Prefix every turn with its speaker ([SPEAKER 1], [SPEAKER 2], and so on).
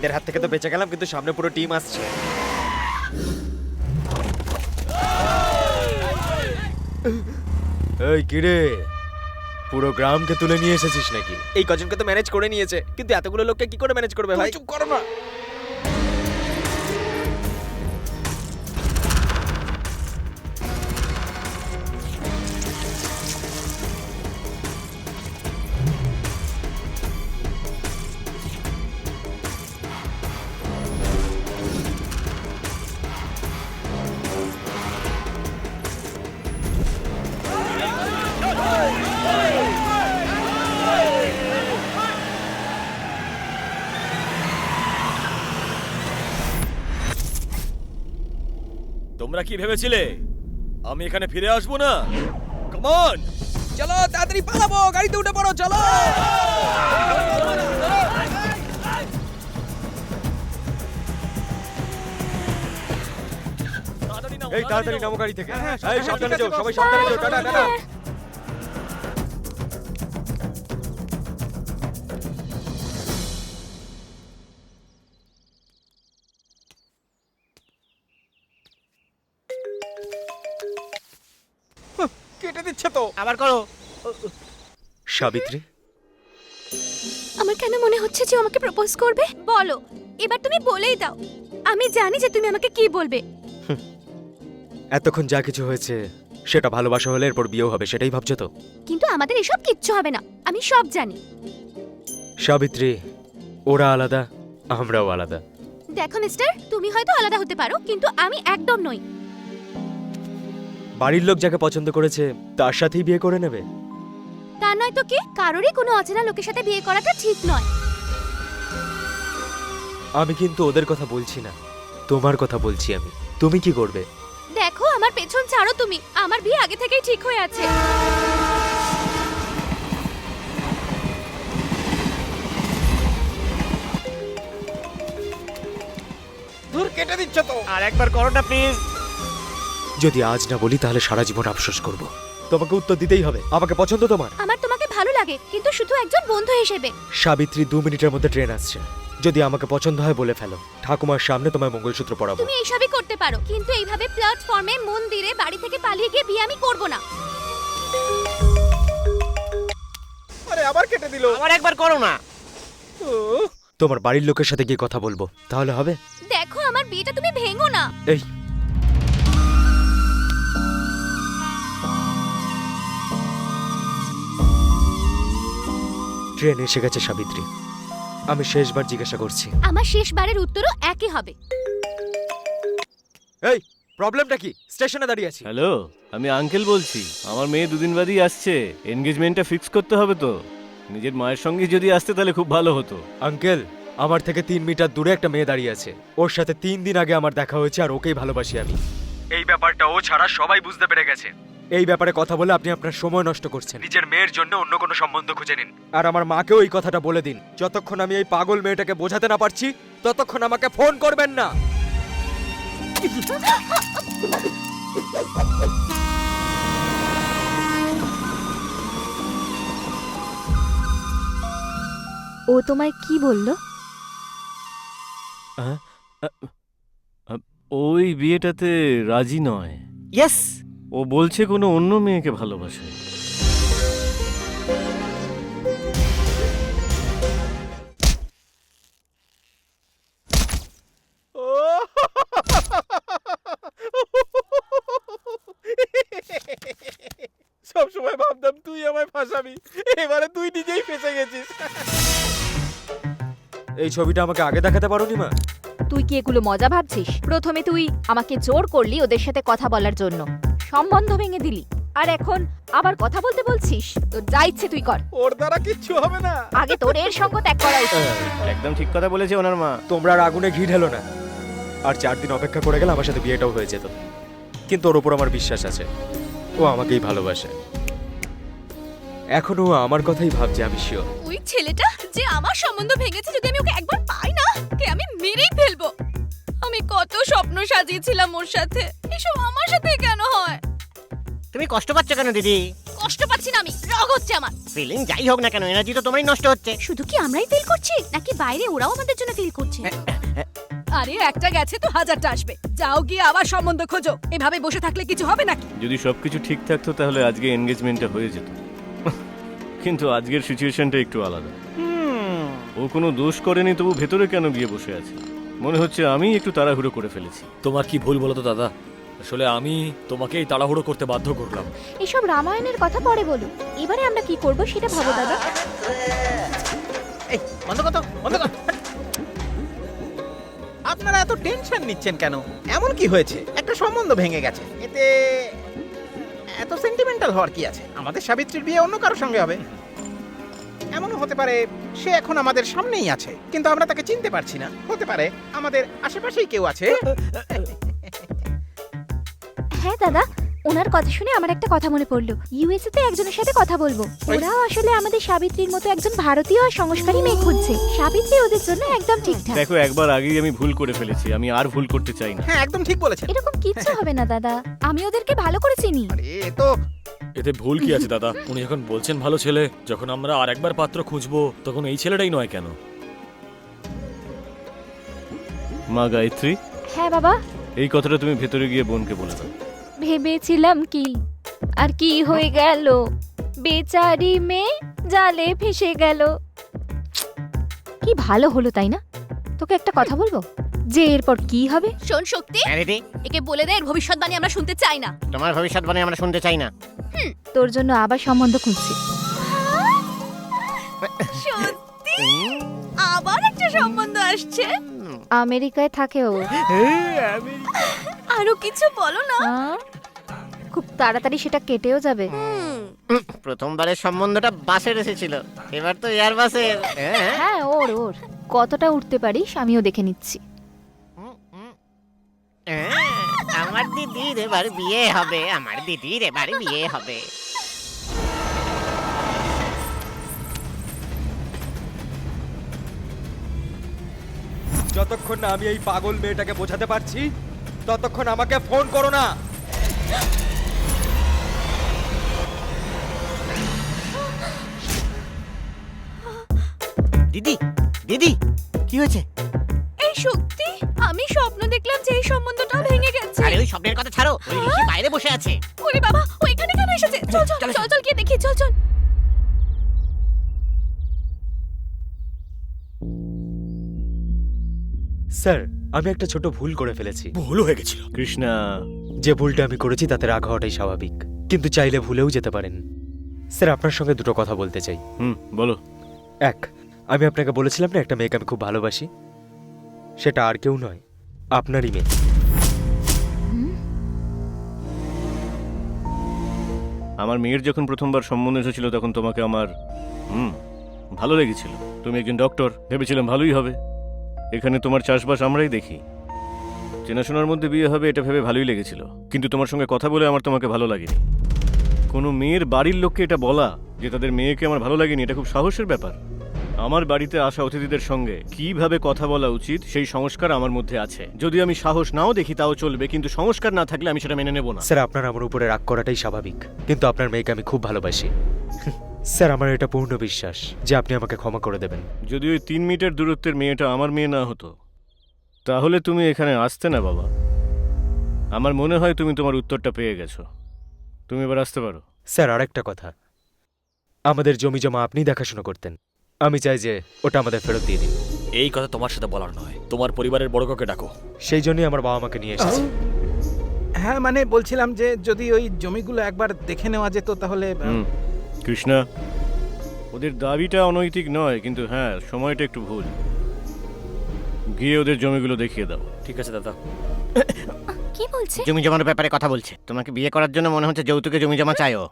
[SPEAKER 1] এদের হাত থেকে তো বেঁচে গেলাম, কিন্তু সামনে পুরো টিম আসছে। এই কিরে, পুরো গ্রামকে তুলে নিয়ে এসেছিস নাকি? এই কজনকে তো ম্যানেজ করে নিয়েছে, কিন্তু এতগুলো লোককে কি করে ম্যানেজ করবে ভাই? চুপ করো না।
[SPEAKER 2] তোমরা কি ভেবেছিলে আমি এখানে ফিরে আসবো না? কাম অন,
[SPEAKER 1] চলো তাড়াতাড়ি পালাবো, গাড়িতে উঠে পড়ো, চলো। এই তাড়াতাড়ি নামো গাড়ি থেকে। এই সাবধানে যাও, সবাই সাবধানে যাও। Tata tata. কেটে দিচ্ছে তো।
[SPEAKER 3] আবার করো।
[SPEAKER 1] সাবিত্রী,
[SPEAKER 4] আমার কেন মনে হচ্ছে যে ও আমাকে প্রপোজ করবে? বলো, এবার তুমি বলেই দাও। আমি জানি যে তুমি আমাকে কি বলবে।
[SPEAKER 1] এতক্ষণ যা কিছু হয়েছে সেটা ভালোবাসা হলে এরপর বিয়েও হবে, সেটাই ভাবছো তো?
[SPEAKER 4] কিন্তু আমাদের এসব কিচ্ছু হবে না, আমি সব জানি।
[SPEAKER 1] সাবিত্রী, ওরা আলাদা, আমরাও আলাদা।
[SPEAKER 4] দেখো মিস্টার, তুমি হয়তো আলাদা হতে পারো, কিন্তু আমি একদম নই।
[SPEAKER 1] বাড়ির লোক যাকে পছন্দ করেছে তার সাথেই বিয়ে করে নেবে?
[SPEAKER 4] তা নয় তো কি, কারোরই কোনো অচেনা লোকের সাথে বিয়ে করাটা ঠিক নয়।
[SPEAKER 1] আমি কিন্তু ওদের কথা বলছি না, তোমার কথা বলছি আমি। তুমি কি করবে?
[SPEAKER 4] দেখো, আমার পেছন ছাড়ো তুমি, আমার বিয়ে আগে থেকেই ঠিক হয়ে আছে।
[SPEAKER 3] দূর, কেটে দিচ্ছ তো। আর একবার করো না প্লিজ।
[SPEAKER 1] যদি আজ না বলি তাহলে সারা জীবন আফসোস করব। তোমাকে উত্তর দিতেই হবে। আমাকে পছন্দ তোমার?
[SPEAKER 4] আমার তোমাকে ভালো লাগে, কিন্তু শুধু একজন বন্ধু হিসেবে।
[SPEAKER 1] সাবিত্রী, 2 মিনিটের মধ্যে ট্রেন আসছে। যদি আমাকে পছন্দ হয় বলে ফেলো, ঠাকুমার সামনে তোমায় মঙ্গলসূত্র পরাবো।
[SPEAKER 4] তুমি এইসবই করতে পারো, কিন্তু এইভাবে প্ল্যাটফর্মে, মন্দিরে, বাড়ি থেকে পালিয়ে গিয়ে বিয়ে আমি করব না।
[SPEAKER 3] আরে আবার কেটে দিল। আবার একবার করো না।
[SPEAKER 1] তোমার বাড়ির লোকের সাথে গিয়ে কথা বলবো, তাহলে হবে?
[SPEAKER 4] দেখো, আমার বিয়েটা তুমি ভেঙো না।
[SPEAKER 1] এই, ট্রেন এসে গেছে সাবিত্রী। আমি শেষবার জিজ্ঞাসা করছি।
[SPEAKER 4] আমার শেষবারের উত্তরও একই হবে।
[SPEAKER 1] এই, প্রবলেমটা কি? স্টেশনে দাঁড়িয়ে আছি।
[SPEAKER 2] হ্যালো, আমি আঙ্কেল বলছি। আমার মেয়ে দুদিন বাদেই আসছে, এনগেজমেন্টটা ফিক্স করতে হবে তো। নিজের মায়ের সঙ্গে যদি আসতে তাহলে খুব ভালো হতো।
[SPEAKER 1] আঙ্কেল, আমার থেকে 3 মিটার দূরে একটা মেয়ে দাঁড়িয়ে আছে। ওর সাথে 3 দিন আগে আমার দেখা হয়েছে, আর ওকেই ভালোবাসি আমি। এই ব্যাপারটা ও ছাড়া সবাই বুঝতে পেরে গেছে। এই ব্যাপারে কথা বলে আপনি আপনার সময় নষ্ট করছেন। নিজের মেয়ের জন্য অন্য কোনো সম্বন্ধ খুঁজে নিন। আর আমার মাকেও এই কথাটা বলে দিন, যতক্ষণ আমি এই পাগল মেয়েটাকে বোঝাতে না পারছি ততক্ষণ আমাকে ফোন করবেন না।
[SPEAKER 4] ও তোমায় কি বললো?
[SPEAKER 2] ওই বিয়েটাতে রাজি নয়।
[SPEAKER 3] ইয়েস।
[SPEAKER 2] ও বলছে কোনো অন্য মেয়েকে ভালোবাসে।
[SPEAKER 3] সব সময় ভাবতাম তুই আমায় ফাঁসাবি, এবারে তুই নিজেই ফেঁসে গেছিস।
[SPEAKER 1] এই ছবিটা আমাকে আগে দেখাতে পারোনি মা?
[SPEAKER 5] তুই কি এগুলো মজা ভাবছিস? প্রথমে তুই আমাকে জোর করলি ওদের সাথে কথা বলার জন্য, সম্বন্ধ ভেঙে দিলি, আর এখন আবার কথা বলতে বলছিস? তো যা ইচ্ছে তুই কর,
[SPEAKER 3] ওর দ্বারা কিচ্ছু হবে না।
[SPEAKER 5] আগে তোর এর সঙ্গ ত্যাগ করা উচিত।
[SPEAKER 2] একদম ঠিক কথা বলেছে ওনার মা।
[SPEAKER 1] তোমরা আর আগুনে ঘি ঢেলো না। আর 4 দিন অপেক্ষা করে গেলে আমার সাথে বিয়েটাও হয়ে যেত। কিন্তু ওর উপর আমার বিশ্বাস আছে, ও আমাকেই ভালোবাসে। এখনো ও আমার কথাই ভাবছে, আমি শিওর।
[SPEAKER 4] ওই ছেলেটা যে আমার সম্বন্ধ ভেঙেছে, যদি আমি ওকে একবার পাই না, ওকে আমি মেরেই ফেলবো। আমি কত স্বপ্ন সাজিয়েছিলাম ওর সাথে, এসব আমার সাথে কেন হয়?
[SPEAKER 3] তুমি কষ্ট পাচ্ছ কেন দিদি?
[SPEAKER 4] কষ্ট পাচ্ছি না, আমি রাগ হচ্ছে আমার।
[SPEAKER 6] ফিলিং যাই হোক না কেন, এনার্জি তো তোমারই নষ্ট হচ্ছে।
[SPEAKER 4] শুধু কি আমরাই ফিল করছি নাকি বাইরে ওরাও আমাদের জন্য ফিল করছে?
[SPEAKER 7] আরে একটা গেছে তো হাজারটা আসবে, যাও গিয়ে আবার সম্বন্ধ খোঁজো। এভাবে বসে থাকলে কিছু হবে নাকি?
[SPEAKER 2] যদি সবকিছু ঠিক থাকতো তাহলে আজকে এনগেজমেন্টটা হয়ে যেত, কিন্তু আজকের সিচুয়েশনটা একটু আলাদা। ও কোনো দোষ করেনি, তবু ভেতরে কেন গিয়ে বসে আছে? মনে হচ্ছে আমি একটু তাড়াহুড়ো করে ফেলেছি।
[SPEAKER 8] তোমার কি ভুল বলো তো দাদা? আসলে আমি তোমাকেই তাড়াহুড়ো করতে বাধ্য করলাম।
[SPEAKER 5] এসব রামায়ণের কথা পরে বলো, এবারে আমরা কি করব সেটা ভাবো দাদা।
[SPEAKER 3] এই বন্ধ কর তো, বন্ধ কর। আপনারা এত টেনশন নিচ্ছেন কেন? এমন কি হয়েছে? একটা সম্বন্ধ ভেঙে গেছে, এতে এত সেন্টিমেন্টাল হওয়ার কি আছে? আমাদের সাবিত্রীর বিয়ে অন্য কারোর সঙ্গে হবে। এমনও হতে পারে সে এখন আমাদের সামনেই আছে, কিন্তু আমরা তাকে চিনতে পারছি না। হতে পারে আমাদের আশেপাশেই কেউ আছে।
[SPEAKER 5] হ্যাঁ দাদা, ওনার কথা শুনে আমার একটা কথা মনে পড়লো। ইউএসএ তে একজনের সাথে কথা বলবো। ওরাও আসলে আমাদের সাবিত্রীর মতো একজন ভারতীয় আর সংস্কারী মেয়ে খুঁজছে। সাবিত্রী ওদের জন্য একদম ঠিকঠাক।
[SPEAKER 2] দেখো, একবার আগেই আমি ভুল করে ফেলেছি, আমি আর ভুল করতে চাই না।
[SPEAKER 3] হ্যাঁ, একদম ঠিক বলেছেন।
[SPEAKER 5] এরকম কিচ্ছু হবে না দাদা, আমি ওদেরকে ভালো করে চিনি।
[SPEAKER 3] আরে এ তো
[SPEAKER 8] এতে ভুল কি আছে দাদা? উনি যখন বলছেন ভালো ছেলে, যখন আমরা আর একবার পাত্র খুঁজবো তখন এই ছেলেটাই নয় কেন?
[SPEAKER 2] মা গায়ত্রী,
[SPEAKER 5] হ্যাঁ বাবা,
[SPEAKER 2] এই কথাটা তুমি ভেতরে গিয়ে বোনকে বলে দাও।
[SPEAKER 5] ভেবেছিলাম কি আর কি হয়ে গেল, বেচারি মেয়ে জালে ফেসে গেল। কি ভালো হলো তাই না? তোকে একটা কথা বলবো, যে এরপর কি হবে।
[SPEAKER 4] শোন শক্তি,
[SPEAKER 6] হ্যাঁ দিদি,
[SPEAKER 4] একে বলে দে এর ভবিষ্যৎবাণী আমরা শুনতে চাই না।
[SPEAKER 6] তোমার ভবিষ্যৎবাণী আমরা শুনতে চাই না।
[SPEAKER 5] তোর জন্য আবার সম্বন্ধ খুঁজছি।
[SPEAKER 4] সত্যি আবার একটা সম্বন্ধ আসছে?
[SPEAKER 5] আমেরিকায় থাকে ও।
[SPEAKER 4] আরো কিছু বলো না।
[SPEAKER 5] হ্যাঁ? খুব তাড়াতাড়ি সেটা কেটেও যাবে।
[SPEAKER 6] প্রথমবারের সম্বন্ধটা বাসের এসেছিল, এবার তো এয়ার বাসের।
[SPEAKER 5] হ্যাঁ, ওর ওর কতটা উঠতে পারিস আমিও দেখে নিচ্ছি।
[SPEAKER 6] আমার দিদির এবার বিয়ে হবে, আমার দিদির এবার বিয়ে হবে।
[SPEAKER 1] যতক্ষণ না আমি এই পাগল মেয়েটাকে বোঝাতে পারছি ততক্ষণ আমাকে ফোন করো না।
[SPEAKER 6] দিদি, দিদি, কি হয়েছে?
[SPEAKER 4] এই শক্তি, আমি স্বপ্ন দেখলাম যে এই সম্বন্ধটা ভেঙে গেছে।
[SPEAKER 6] আরে ওই স্বপ্নের কথা ছাড়ো, ওই ঋষি বাইরে বসে আছে।
[SPEAKER 4] ওরে বাবা, ও এখানে কেন এসেছে? চল চল চল চল গিয়ে দেখি, চল চল।
[SPEAKER 1] স্যার, আমি একটা ছোট ভুল করে ফেলেছি।
[SPEAKER 8] ভুল হয়ে গেছিল।
[SPEAKER 2] কৃষ্ণা,
[SPEAKER 1] যে ভুলটা আমি করেছি তাতে রাগ হওয়াটাই স্বাভাবিক, কিন্তু চাইলে ভুলেও যেতে পারেন। স্যার, আপনার সঙ্গে দুটো কথা বলতে চাই।
[SPEAKER 2] বলো।
[SPEAKER 1] এক, আমি আপনাকে বলেছিলাম না একটা মেয়েকে আমি খুব ভালোবাসি, সেটা আর কেউ নয়, আপনারই মেয়ে।
[SPEAKER 2] আমার মেয়ের যখন প্রথমবার সম্বন্ধ এসেছিল তখন তোমাকে আমার ভালো লেগেছিল। তুমি একজন ডক্টর, ভেবেছিলাম ভালোই হবে। এখানে তোমার চাষবাস আমরাই দেখি, চেনাশোনার মধ্যে বিয়ে হবে এটা ভেবে ভালোই লেগেছিল। কিন্তু তোমার সঙ্গে কথা বলে আমার তোমাকে ভালো লাগেনি। কোনো মেয়ের বাড়ির লোককে এটা বলা যে তাদের মেয়েকে আমার ভালো লাগেনি, এটা খুব সাহসের ব্যাপার। আমার বাড়িতে আসা অতিথিদের সঙ্গে কিভাবে কথা বলা উচিত সেই সংস্কার আমার মধ্যে আছে। যদি আমি সাহস নাও দেখি তাও চলবে, কিন্তু সংস্কার না থাকলে আমি সেটা মেনে নেব না।
[SPEAKER 1] স্যার, আপনার আমার উপরে রাগ করাটাই স্বাভাবিক, কিন্তু আপনার মেয়েকে আমি খুব ভালোবাসি। স্যার, আমার এটা পূর্ণ বিশ্বাস যে আপনি আমাকে ক্ষমা করে দেবেন।
[SPEAKER 2] যদি ওই 3 মিটার দূরত্বের মেয়েটা আমার মেয়ে না হতো তাহলে তুমি এখানে আসতে না বাবা। আমার মনে হয় তুমি তোমার উত্তরটা পেয়ে গেছো, তুমি এবার আসতে পারো।
[SPEAKER 1] স্যার, আরেকটা কথা, আমাদের জমি জমা আপনি দেখাশোনা করতেন, আমি চাই যে ওটা আমাদের ফেরত দিয়ে দিন।
[SPEAKER 8] এই কথা তোমার সাথে বলার নয়, তোমার পরিবারের বড় কাউকে ডাকো।
[SPEAKER 1] সেই জন্যই আমার বাবা মাকে নিয়ে এসেছি।
[SPEAKER 3] হ্যাঁ, মানে বলছিলাম যে যদি ওই জমিগুলো একবার দেখে নেওয়া যেত তাহলে।
[SPEAKER 2] কৃষ্ণা, ওদের দাবিটা অনৈতিক নয়, কিন্তু হ্যাঁ সময়টা একটু ভুল। গিয়ে ওদের জমিগুলো দেখিয়ে দাও।
[SPEAKER 8] ঠিক আছে দাদা।
[SPEAKER 4] কি বলছে?
[SPEAKER 6] জমি জমার ব্যাপারে কথা বলছে। তোমাকে বিয়ে করার জন্য মনে হচ্ছে যৌতুকে জমি জমা চাইও।